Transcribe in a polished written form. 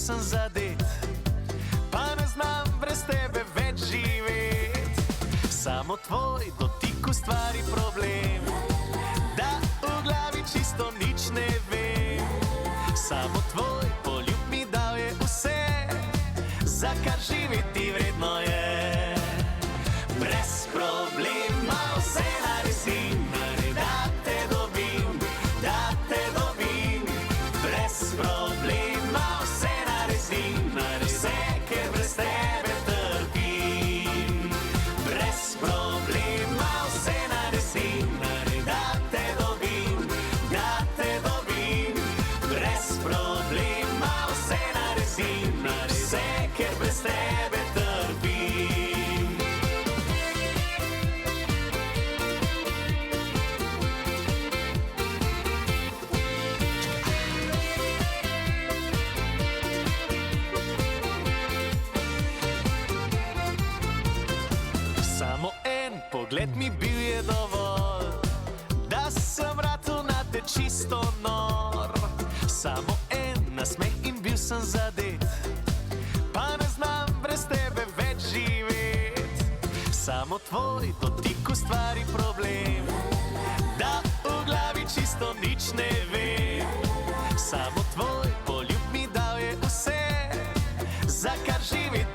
sem zadet, pa ne znam brez tebe več živeti. Samo tvoj dotik ustvari problem, da v glavi čisto nič ne vem. Samo tvoj poljub mi dal je vse, za kar živeti vredno je. Brez problema vse naredim, da te dobim, da te dobim. Brez problema vse naredim, vse, ker brez tebe trpim. Brez problema vse naredim, da te dobim, da te dobim. Brez problema vse naredim, vse, ker brez tebe trpim. Samo en pogled mi bil je dovolj, da sem ratal na te čisto nor. Samo en nasmeh in bil sem zadet, pa ne znam brez tebe več živeti. Samo tvoj dotik ustvari problem, da v glavi čisto nič ne vem. Samo tvoj poljub mi dal je vse, za kar živeti